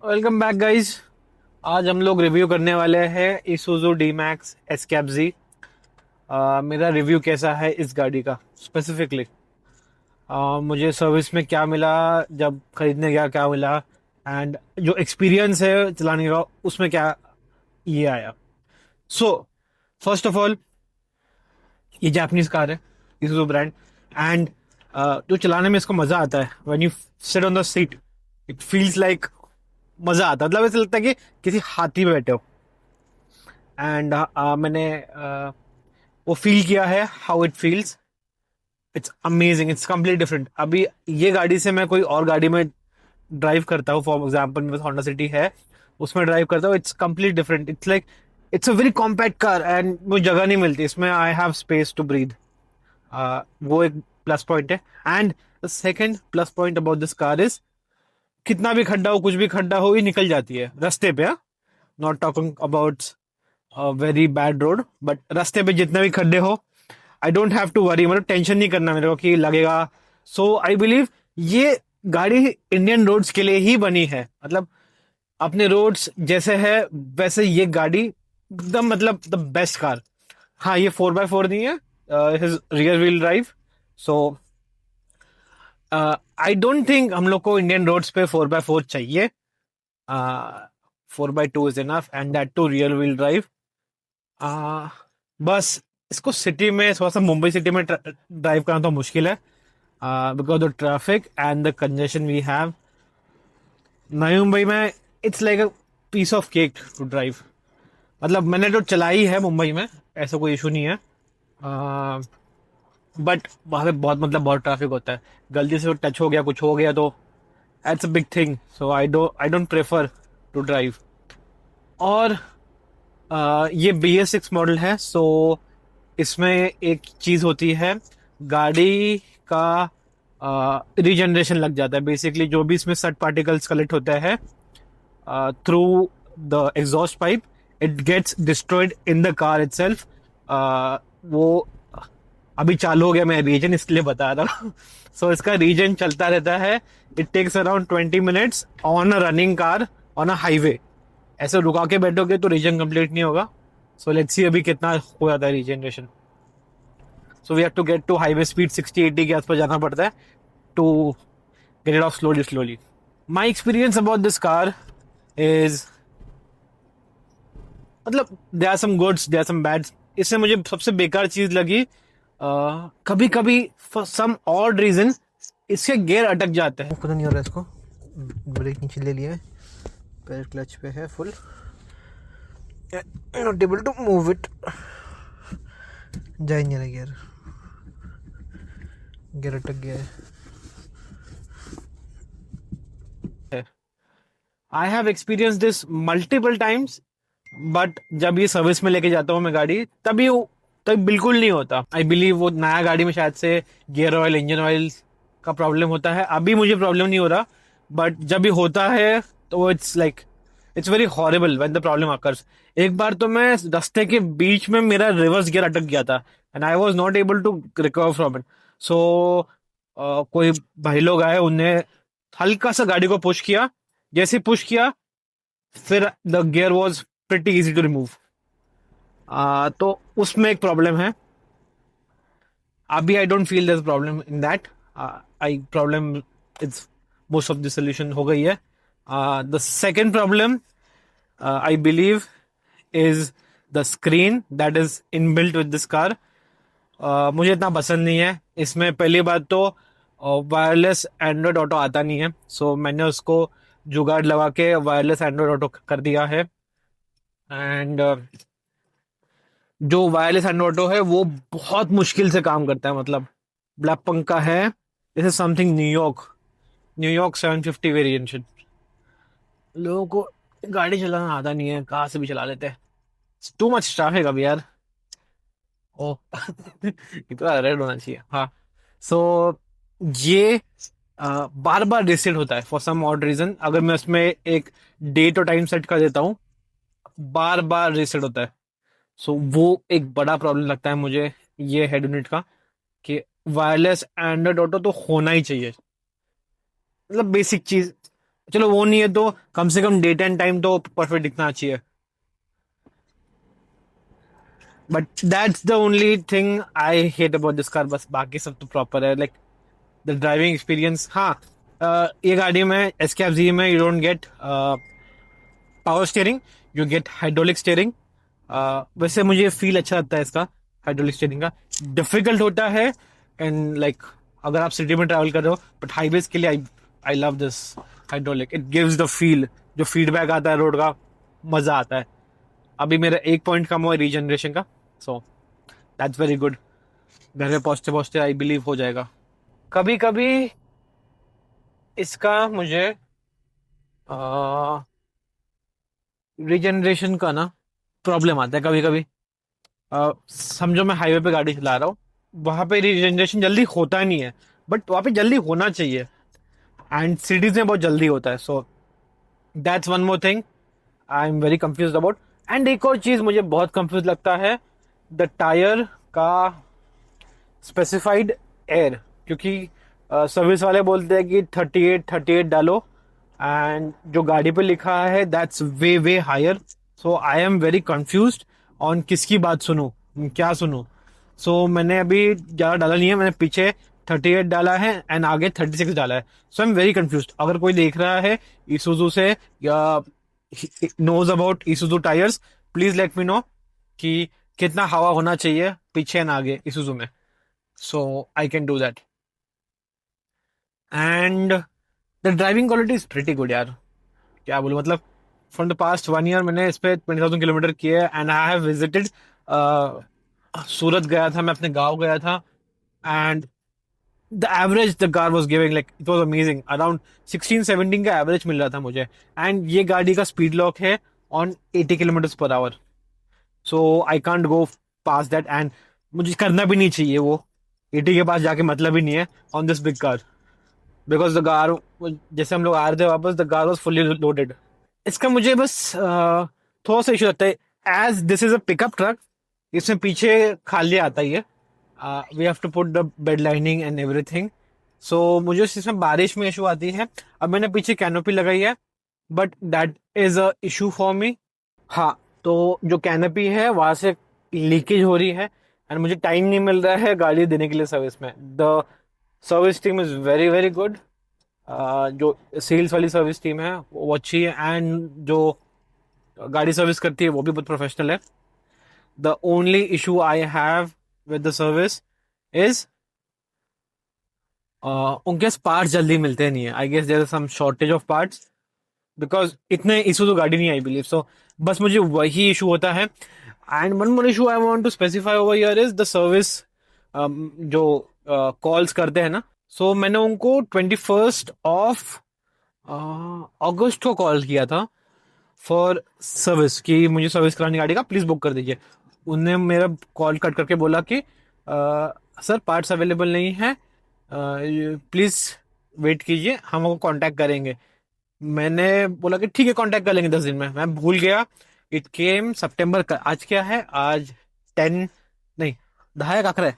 Welcome back guys. आज हम लोग रिव्यू करने वाले हैं Isuzu D-Max Escape Z। मेरा रिव्यू कैसा है इस गाड़ी का स्पेसिफिकली, मुझे सर्विस में क्या मिला, जब खरीदने गया क्या मिला, एंड जो एक्सपीरियंस है चलाने का उसमें क्या ये आया। सो फर्स्ट ऑफ ऑल, ये जापानीज कार है, Isuzu ब्रांड। एंड जो चलाने में इसको मजा आता है, when you sit on the seat it feels like मजा आता है, मतलब ऐसा लगता है कि किसी हाथी पे बैठे हो। एंड मैंने वो फील किया है, how it feels. It's amazing, it's complete different. अभी ये गाड़ी से मैं कोई और गाड़ी में ड्राइव करता हूँ, फॉर एग्जाम्पल मेरे होंडा सिटी है, उसमें ड्राइव करता हूँ, it's complete different. It's like it's a very compact car and मुझे जगह नहीं मिलती इसमें, I have space to breathe. वो एक प्लस पॉइंट है। And the second plus point about this car is, कितना भी खड्डा हो, कुछ भी खड्डा हो, ये निकल जाती है रास्ते पे। Not talking about very bad road, but रास्ते पे जितने भी खड्डे हो, I don't have to worry, मतलब टेंशन नहीं करना मेरे को कि लगेगा। सो आई बिलीव ये गाड़ी इंडियन रोड्स के लिए ही बनी है। मतलब अपने रोड्स जैसे है वैसे ये गाड़ी एकदम, मतलब द बेस्ट कार। हाँ, ये 4x4 नहीं है, rear wheel drive. So I don't think हम लोग को इंडियन रोड्स पे 4x4 चाहिए। 4x2 is enough, and that too rear wheel drive. बस इसको सिटी में, थोड़ा सा मुंबई सिटी में ड्राइव करना तो मुश्किल है, because the traffic and the congestion we have. Navi Mumbai में it's like a piece of cake to drive. मतलब मैंने तो चलाई है मुंबई में, ऐसा कोई इशू नहीं है, बट वहाँ पे बहुत, मतलब बहुत ट्रैफिक होता है। गलती से टच हो गया, कुछ हो गया तो that's a big thing. So I don't prefer to drive. और ये BS6 मॉडल है, सो इसमें एक चीज होती है, गाड़ी का रीजनरेशन लग जाता है। बेसिकली जो भी इसमें सट पार्टिकल्स कलेक्ट होता है through the exhaust pipe, it gets destroyed in the car itself. वो अभी चालू हो गया, मैं रीजन इसलिए बता रहा हूँ। सो इसका रीजन चलता रहता है। It takes around 20 minutes on a running car on a highway. ऐसे रुका के बैठोगे तो रीजन कंप्लीट नहीं होगा। सो लेट्स सी अभी कितना हो जाता है regeneration. So we have to get to highway speed 60-80 के आसपास जाना पड़ता है to get it off slowly slowly. My experience about this car is, मतलब they are some goods, they are some bads. इससे मुझे सबसे बेकार चीज लगी, कभी कभी फॉर सम ऑड रीजन इसके गियर अटक जाते हैं। पता नहीं हो रहा है इसको। ब्रेक नीचे ले लिया है, पैर क्लच पे है full, not able to move it. जा ही नहीं रहा गियर, गियर अटक गया है। I have experience this multiple times, but जब ये सर्विस में लेके जाता हूँ मैं गाड़ी, तभी बिल्कुल नहीं होता। आई बिलीव वो नया गाड़ी में शायद से गियर ऑयल, इंजन ऑयल का प्रॉब्लम होता है। अभी मुझे प्रॉब्लम नहीं हो रहा, बट जब भी होता है तो it's like it's very horrible when the problem occurs. एक बार तो मैं रास्ते के बीच में, मेरा रिवर्स गियर अटक गया था and I was not able to recover from it. So कोई भाई लोग आए, उनने हल्का सा गाड़ी को पुश किया, जैसे पुश किया फिर the gear was pretty easy to remove. तो उसमें एक प्रॉब्लम है। अभी I don't feel this problem in that, I problem it's most of the solution हो गई है। The second problem I believe is the screen that is inbuilt with this car. मुझे इतना पसंद नहीं है। इसमें पहली बात तो वायरलेस एंड्रॉयड ऑटो आता नहीं है, सो मैंने उसको जुगाड़ लगा के वायरलेस एंड्रॉयड ऑटो कर दिया है। एंड जो वायरलेस एंड्रॉयड ऑटो है वो बहुत मुश्किल से काम करता है। मतलब ब्लैक पंख का है, this is something New York, New York 750 variant. लोगों को गाड़ी चलाना आता नहीं है, कहाँ से भी चला लेते हैं। टू मच ट्रैफिक अभी यार। ओ इतना रेड होना चाहिए, हाँ। सो ये बार बार रिसेट होता है फॉर सम ऑड रीजन। अगर मैं उसमें एक डेट और टाइम सेट कर देता हूँ, बार बार रिसेट होता है। सो वो एक बड़ा प्रॉब्लम लगता है मुझे ये हेड यूनिट का, कि वायरलेस एंड्रॉइड ऑटो तो होना ही चाहिए। मतलब बेसिक चीज, चलो वो नहीं है तो कम से कम डे टाइम टाइम तो परफेक्ट दिखना चाहिए. But that's the only thing I hate about this car. बस बाकी सब तो प्रॉपर है. लाइक द ड्राइविंग एक्सपीरियंस, हाँ. ये गाड़ी में एसकेएफ जी में you don't get power steering, you get hydraulic steering. वैसे मुझे फील अच्छा लगता है इसका हाइड्रोलिक स्टीयरिंग का. डिफिकल्ट होता है एंड लाइक अगर आप सिटी में ट्रैवल कर रहे हो, बट हाईवेज के लिए I I love this hydraulic. It gives the feel, जो फीडबैक आता है रोड का, मजा आता है. अभी मेरा 1 पॉइंट कम हुआ है रीजनरेशन का, सो दैट्स वेरी गुड. घर में पहुंचते पहुंचते आई बिलीव हो जाएगा. कभी कभी इसका मुझे रीजनरेशन का ना प्रॉब्लम आता है कभी कभी. समझो मैं हाईवे पे गाड़ी चला रहा हूँ, वहां पे रीजनरेशन जल्दी होता नहीं है, बट वहां पे जल्दी होना चाहिए. एंड सिटीज में बहुत जल्दी होता है. So that's one more thing I am very confuse about. And एक और चीज मुझे बहुत कंफ्यूज लगता है, द टायर का स्पेसिफाइड एयर. क्योंकि सर्विस वाले बोलते हैं कि 38 डालो, एंड जो गाड़ी पे लिखा है that's way way higher. So I am very confused on किसकी बात सुनूं, क्या सुनूं. सो मैंने अभी ज़्यादा डाला नहीं है, मैंने पीछे 38 डाला है एंड आगे 36 डाला है. So I am very confused. अगर कोई देख रहा है ईसुजू से या knows about Isuzu tyres, please let me know कि कितना हवा होना चाहिए पीछे एंड आगे ईसुजू में, so I can do that. And the driving quality is pretty good यार. क्या बोलूं, मतलब from the past 1 year मैंने इस पे 20,000 किलोमीटर किए and I have visited सूरत गया था, मैं अपने गांव गया था. and the average the car was giving, like it was amazing, around 16-17 का एवरेज मिल रहा था मुझे. एंड ये गाड़ी का स्पीड लॉक है on 80 km/h. So I can't go pass that, and मुझे करना भी नहीं चाहिए वो. 80 के पास जाके मतलब ही नहीं है on this big car, because the car, जैसे हम लोग आ रहे थे वापस, the car was fully loaded. इसका मुझे बस थोड़ा सा इशू लगता है. As this is a pickup truck, इसमें पीछे खाली आता ही है. We have to put the bed lining and everything. So मुझे इसमें बारिश में इशू आती है. अब मैंने पीछे कैनोपी लगाई है, but that is a issue for me. हाँ, तो जो कैनोपी है वहां से लीकेज हो रही है एंड मुझे टाइम नहीं मिल रहा है गाड़ी देने के लिए सर्विस में. The service team is very very good. जो सेल्स वाली सर्विस टीम है वो अच्छी है, एंड जो गाड़ी सर्विस करती है वो भी बहुत प्रोफेशनल है. The only issue I have with the service is उनके पार्ट्स जल्दी मिलते नहीं है. I guess there is some shortage of parts, because इतने इशू तो गाड़ी नहीं आई बिलीव. सो बस मुझे वही इशू होता है. And one more issue I want to specify over here is the service. जो कॉल्स करते हैं ना, सो मैंने उनको 21 अगस्त को कॉल किया था फॉर सर्विस, कि मुझे सर्विस करानी गाड़ी का, प्लीज बुक कर दीजिए. उनने मेरा कॉल कट करके बोला कि सर पार्ट्स अवेलेबल नहीं है, प्लीज वेट कीजिए, हम आपको कांटेक्ट करेंगे. मैंने बोला कि ठीक है कांटेक्ट कर लेंगे 10 दिन में. मैं भूल गया. इट केम सितंबर का, आज क्या है, आज 10 नहीं, 10 का आखिर है.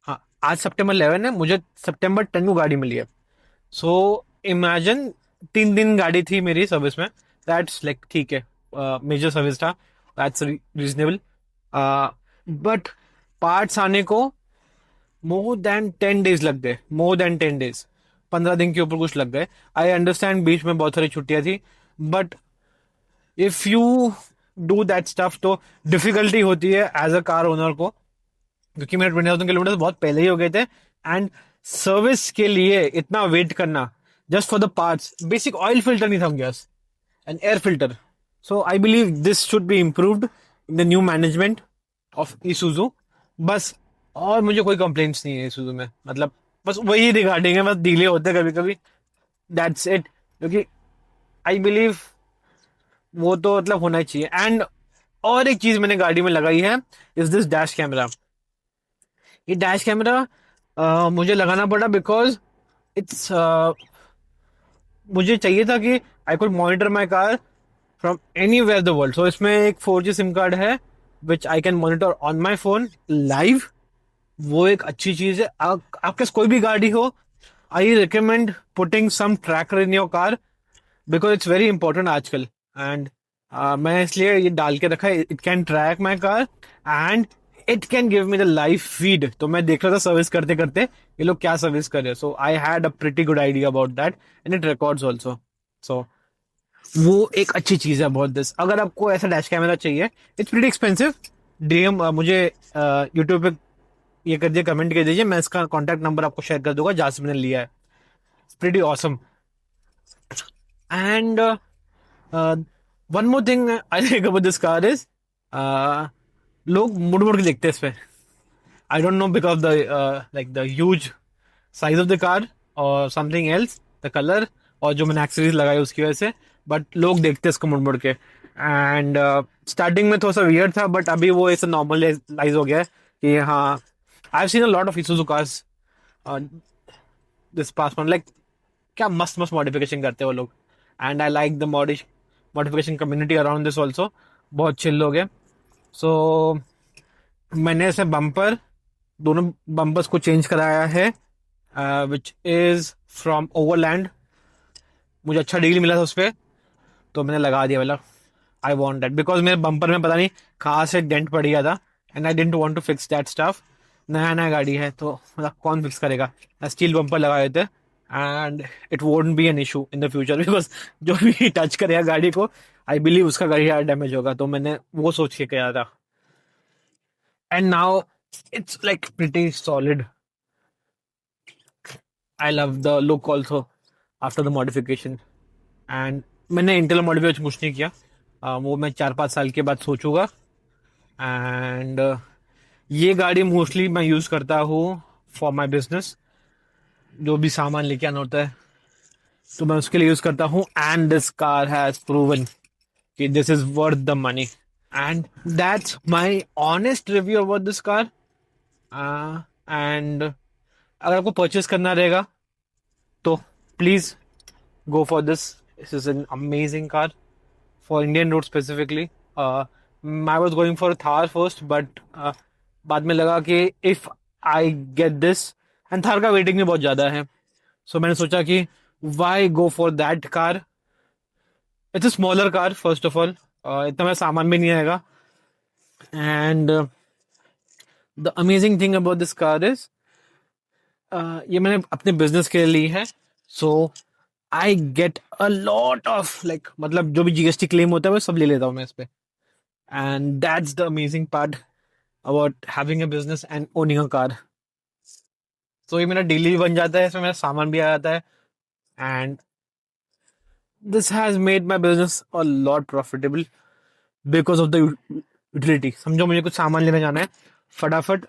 हाँ, आज सितंबर 11 है, मुझे सितंबर 10 को गाड़ी मिली है. सो इमेजिन 3 दिन गाड़ी थी मेरी सर्विस में. दैट्स लाइक ठीक है, मेजर सर्विस था, दैट्स रीजनेबल. बट पार्ट्स आने को मोर देन 10 डेज लग गए, मोर देन 10 डेज. 15 दिन के ऊपर कुछ लग गए. आई अंडरस्टैंड बीच में बहुत सारी छुट्टियां थी, but if you do that stuff तो डिफिकल्टी होती है एज अ कार ओनर को, क्योंकि मेरे 20,000 किलोमीटर बहुत पहले ही हो गए थे. एंड सर्विस के लिए इतना वेट करना just for the parts. Basic oil filter नहीं था gas, and air filter. So I believe this should be improved in the new management of Isuzu. बस और मुझे कोई कंप्लेंट्स नहीं है ईसुजू में, मतलब बस वही रिगार्डिंग है, बस डिले होते हैं कभी कभी, दैट्स इट. क्योंकि आई बिलीव वो तो मतलब होना ही चाहिए. एंड और एक चीज मैंने गाड़ी में लगाई है, इज दिस डैश कैमरा. ये डैश कैमरा मुझे लगाना पड़ा बिकॉज इट्स मुझे चाहिए था कि I could monitor my car from anywhere the world. So इसमें एक 4G सिम कार्ड है which I can monitor on my phone live. वो एक अच्छी चीज है. आपके पास कोई भी गाड़ी हो, I recommend putting some tracker in your car because it's very important आजकल. एंड मैं इसलिए ये डाल के रखा है. It can track my car and it can give me the live feed. तो मैं देख रहा था सर्विस करते करते ये लोग क्या सर्विस कर रहे हैं. So I had a pretty good idea about that and it records also. So वो एक अच्छी चीज है बहुत. दिस अगर आपको ऐसा डैश कैमरा चाहिए, इट्स प्रीटी एक्सपेंसिव. डीएम मुझे यूट्यूब पे ये कर दिए, कमेंट कर दीजिए, मैं इसका कॉन्टैक्ट नंबर आपको शेयर कर दूंगा जहां से मैंने लिया है. Pretty awesome. And one more thing I like about this car is लोग मुड़ मुड़ के देखते हैं इस पे. I don't know because the like the huge size of the car और समथिंग एल्स, द कलर और जो मैंने एक्सेसरीज लगाई उसकी वजह से, बट लोग देखते हैं इसको मुड़ मुड़ के. एंड स्टार्टिंग में थोड़ा सा वियर्ड था बट अभी वो ऐसा नॉर्मलाइज हो गया है कि हाँ. I have seen a lot of Isuzu cars this past month. Like क्या मस्त मस्त मॉडिफिकेशन करते हैं वो लोग. And I like the modification community around this also. बहुत चिल लोग हैं. सो मैंने ऐसे बम्पर, दोनों बम्पर्स को चेंज कराया है विच इज फ्रॉम ओवरलैंड. मुझे अच्छा डील मिला था उस पर तो मैंने लगा दिया. मतलब आई वॉन्ट दैट बिकॉज मेरे बम्पर में पता नहीं कहाँ से डेंट पड़ गया था and I dent want to fix that stuff. नया नया गाड़ी है तो मतलब कौन फिक्स करेगा. स्टील बम्पर लगाए थे and it won't be an issue in the future because जो भी टच करेगा गाड़ी को आई बिलीव उसका गाड़ी डैमेज होगा. तो मैंने वो सोच के किया था. And now it's like pretty solid. I love the look also after the modification. And मैंने इंटरनल मॉडिफिकेशन कुछ नहीं किया. वो मैं 4-5 साल के बाद सोचूंगा. एंड ये गाड़ी मोस्टली मैं यूज़ करता हूँ फॉर माई बिजनेस. जो भी सामान लेके आना होता है तो मैं उसके लिए यूज़ करता हूँ. And this car has proven कि this is worth the money. And that's my honest review about this car. And अगर आपको परचेस करना रहेगा तो please go for this. This is an amazing car for Indian road specifically. I was going for a Thar first, but बाद में लगा कि if I get this, and Thar का वेटिंग भी बहुत ज़्यादा है, so मैंने सोचा कि why go for that car. It's a smaller car first of all. इतना मेरा सामान भी नहीं आएगा. And the amazing thing about this car is ये मैंने अपने बिजनेस के लिए ली है. So I get a lot of like मतलब जो भी जीएसटी क्लेम होता है वो सब ले लेता हूँ मैं इस पे. And that's the amazing part about having a business and owning a car. तो ये मेरा डेली भी बन जाता है, इसमें मेरा सामान भी आ जाता है. And this has made my business a lot profitable because of the utility. समझो मुझे कुछ सामान लेने जाना है, फटाफट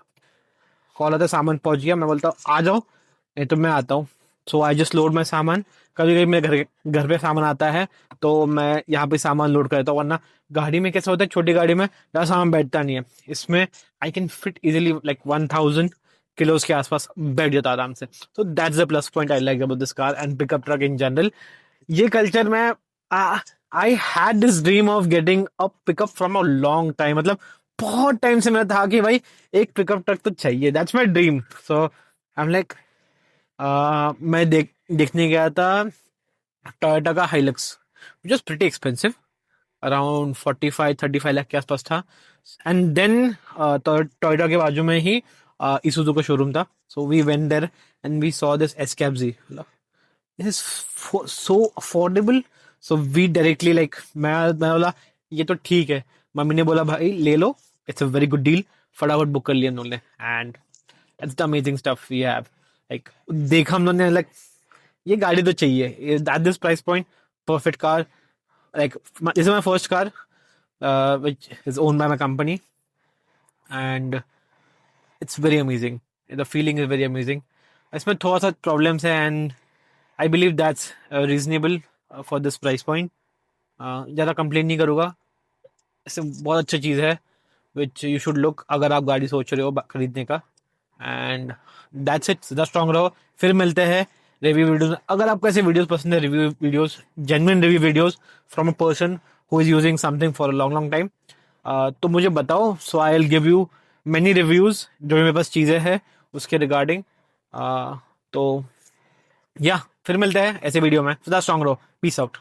कॉल आता है, सामान पहुंच गया, मैं बोलता हूँ आ जाओ, नहीं तो मैं आता हूँ. सो आई जस्ट लोड माई सामान. कभी कभी मेरे घर पे सामान आता है तो मैं यहाँ पे सामान लोड करता हूँ. वरना गाड़ी में कैसा होता है, छोटी गाड़ी में ज़्यादा सामान बैठता नहीं है. इसमें I can fit easily like 1000 kilos के आसपास बैठ जाता आराम से. तो that's the plus point I like about this car and pickup truck in general. ये कल्चर में I had this dream of getting a pickup from a long time. मतलब बहुत टाइम से मेरा था कि भाई एक पिकअप ट्रक तो चाहिए. That's my dream. So I am like मैं देखने गया था टोयोटा का Hilux which is pretty expensive. Around 45-35 lakh के आसपास था. एंड देन टोयोटा के बाजू में ही Isuzu का शोरूम था. So we went there and we saw this एस्कैप-Z. This is so affordable. So we directly like मैं बोला ये तो ठीक है. मम्मी ने बोला भाई ले लो, it's a very good deal. फटाफट बुक कर लिया हम लोगों ने. And it's the amazing stuff we have. Like देखा हम लोगों ने लाइक ये गाड़ी तो चाहिए at this price point. Perfect car. Like this is my first car which is owned by my company and it's very amazing. The feeling is very amazing. इसमें थोड़ा सा प्रॉब्लम्स है and I believe that's reasonable for this price point. ज़्यादा complain नहीं करूँगा. इससे बहुत अच्छी चीज़ है विच यू शुड लुक अगर आप गाड़ी सोच रहे हो खरीदने का. And that's it. ज़्यादा स्ट्रॉन्ग रहो. फिर मिलते हैं रिव्यू वीडियोस. अगर आपको ऐसे वीडियोस पसंद है, review videos, genuine review videos from a person who is using something for a long long time, तो मुझे बताओ. So I will give you many reviews जो मेरे पास चीज़ें हैं उसके रिगार्डिंग. तो या फिर मिलते हैं ऐसे वीडियो में। सदा स्ट्रांग रहो, पीस आउट।